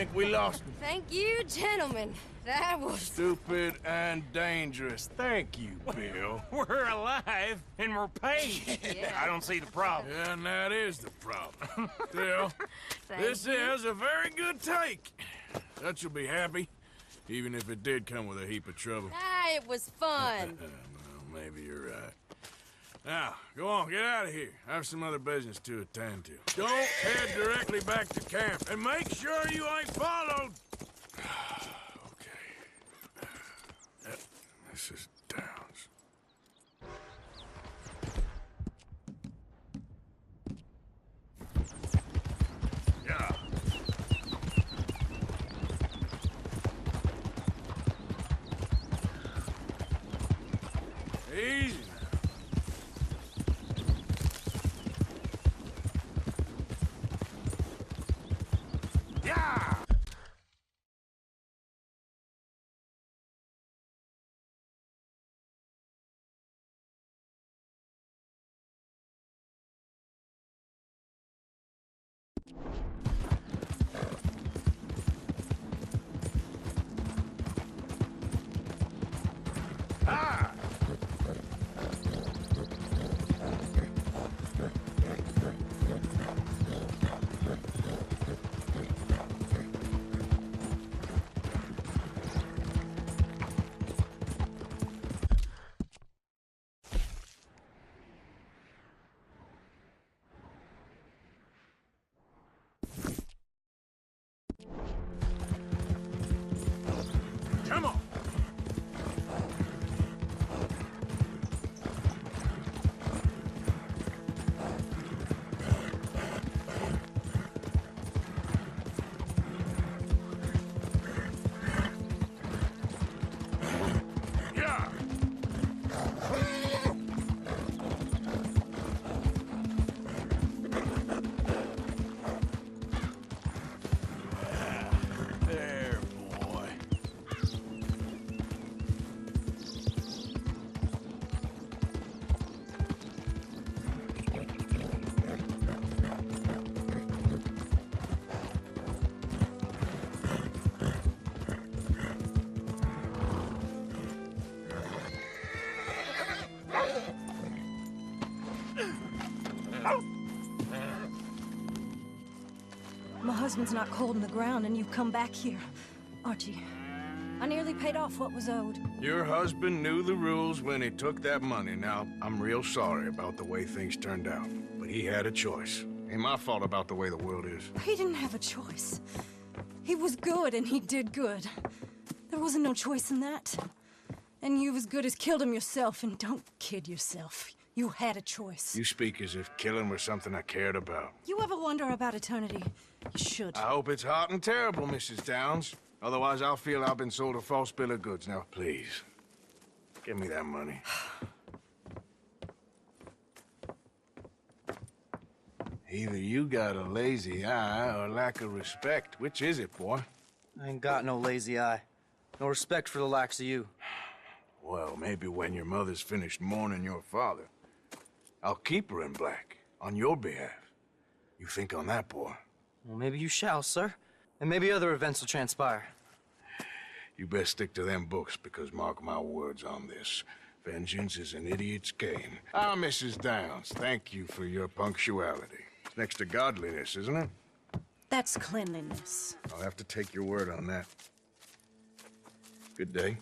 S1: think we lost him.
S13: Thank you, gentlemen. That was...
S1: Stupid and dangerous. Thank you, Bill.
S8: We're alive, and we're paid.
S13: Yeah.
S8: I don't see the problem.
S1: Yeah, and that is the problem. Still, this
S13: you.
S1: is a very good take. Dutch will be happy, even if it did come with a heap of trouble.
S13: Ah, it was fun.
S1: Well, maybe you're right. Now, go on, get out of here. I have some other business to attend to. Don't head directly back to camp, and make sure you ain't followed. Okay. This is Downs. Yeah. Easy. Yeah! Ah! Come on! Yeah! There, boy.
S16: My husband's not cold in the ground, and you've come back here, Archie. I nearly paid off what was owed.
S1: Your husband knew the rules when he took that money. Now, I'm real sorry about the way things turned out. But he had a choice. Ain't my fault about the way the world is.
S16: He didn't have a choice. He was good, and he did good. There wasn't no choice in that. And you as good as killed him yourself, and don't kid yourself. You had a choice.
S1: You speak as if killing was something I cared about.
S16: You ever wonder about eternity? You should.
S1: I hope it's hot and terrible, Mrs. Downs. Otherwise, I'll feel I've been sold a false bill of goods. Now, please, give me that money. Either you got a lazy eye or lack of respect. Which is it, boy?
S17: I ain't got no lazy eye. No respect for the likes of you.
S1: Well, maybe when your mother's finished mourning your father, I'll keep her in black, on your behalf. You think on that, boy?
S17: Well, maybe you shall, sir. And maybe other events will transpire.
S1: You best stick to them books, because mark my words on this. Vengeance is an idiot's game. Ah, Mrs. Downs, thank you for your punctuality. It's next to godliness, isn't it?
S16: That's cleanliness.
S1: I'll have to take your word on that. Good day.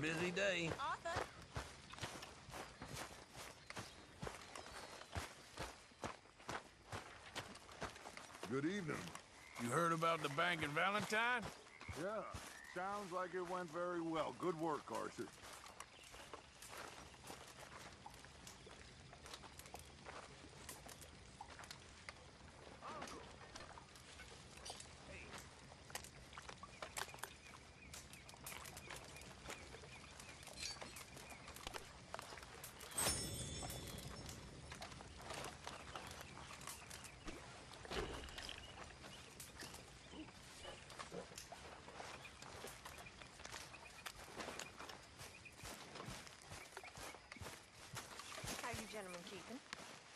S1: busy day.
S13: Arthur?
S11: Good evening.
S1: You heard about the bank in Valentine?
S11: Yeah, sounds like it went very well. Good work, Arthur.
S13: How you gentlemen keeping?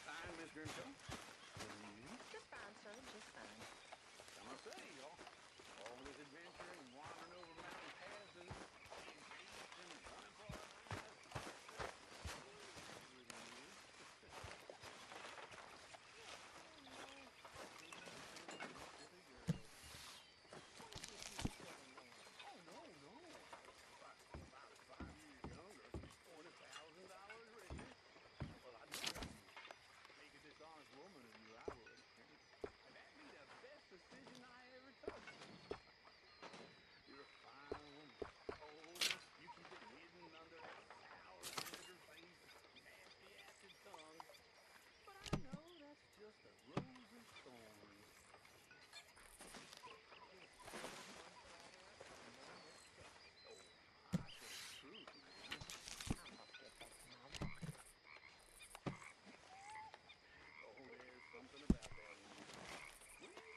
S15: Fine, Miss Grimshaw.
S13: Just fine, sir. Just fine.
S15: I must say, all this adventure and wandering over mountain passes, engaged in bonfire. Oh, no. About 5 years younger, or $1,000 richer. Well, I'd love you. Make a dishonest woman of you, I would. And that'd be the best decision I ever took. You're a fine woman. Oh, you keep it hidden under that sour vinegar face, nasty acid tongue. But I know that's just a rose of thorns. Oh, I said the truth, man.
S13: I must get back to my work.
S15: Oh, there's something about that in you.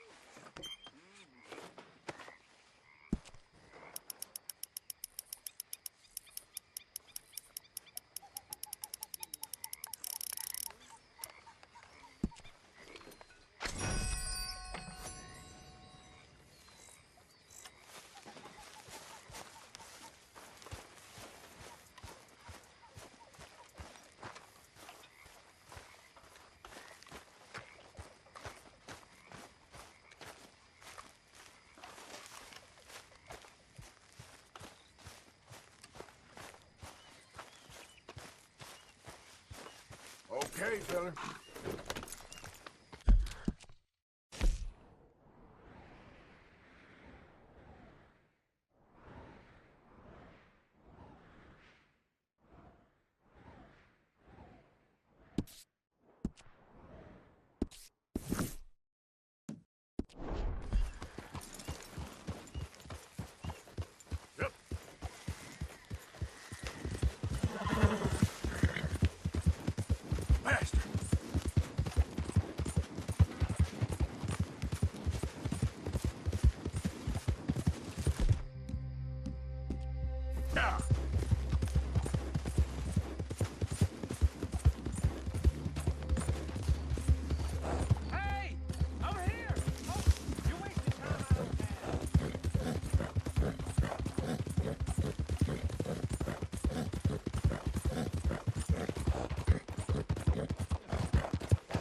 S1: Okay, fella. Bastard! Ah!
S8: Hey! Over here! Oh, you're wasting time out of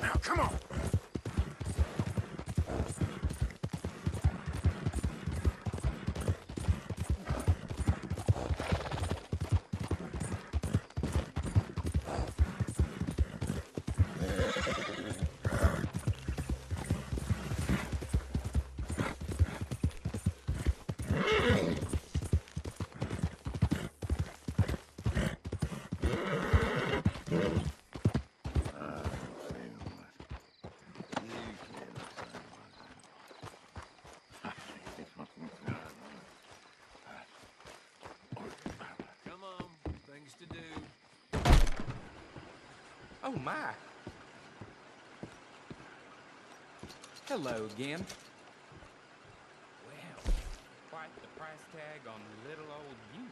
S1: Now, come on!
S4: Come on, things to do.
S10: Oh, my. Hello again.
S18: Well, quite the price tag on little old you.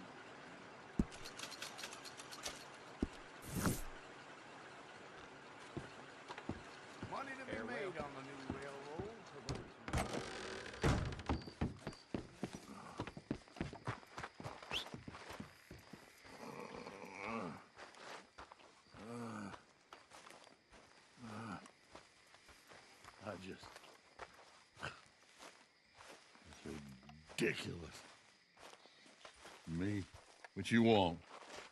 S15: Money to be made on the new railroad.
S11: I just... It's ridiculous. Me
S19: What you want?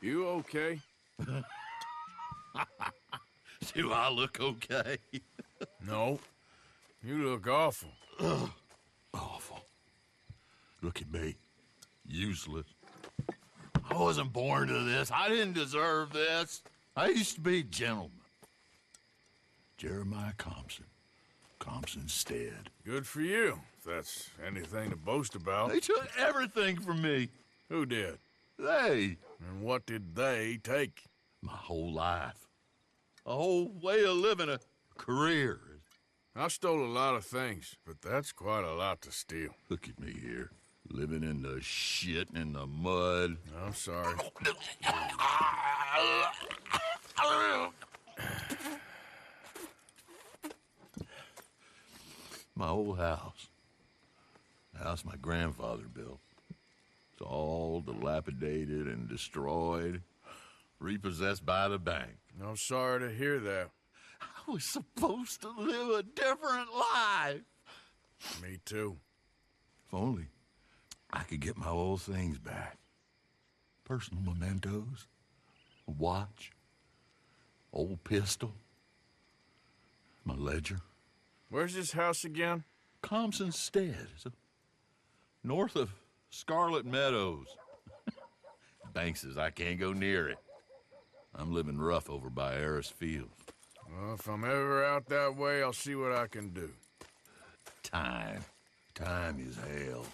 S1: You okay?
S19: Do I look okay?
S1: No. You look awful.
S19: Awful. Look at me. Useless. I wasn't born to this. I didn't deserve this. I used to be a gentleman. Jeremiah Compson. Compson Stead.
S1: Good for you, if that's anything to boast about.
S19: They took everything from me.
S1: Who did?
S19: They.
S1: And what did they take?
S19: My whole life. A whole way of living, a career.
S1: I stole a lot of things, but that's quite a lot to steal.
S19: Look at me here, living in the shit and in the mud.
S1: I'm sorry.
S19: My old house. The house my grandfather built. It's all dilapidated and destroyed, repossessed by the bank.
S1: I'm sorry to hear that.
S19: I was supposed to live a different life.
S1: Me too.
S19: If only I could get my old things back. Personal mementos, a watch, old pistol, my ledger.
S1: Where's this house again?
S19: Compson Stead, north of Scarlet Meadows. Bank says I can't go near it. I'm living rough over by Harris Field.
S1: Well, if I'm ever out that way, I'll see what I can do.
S19: Time. Time is hell.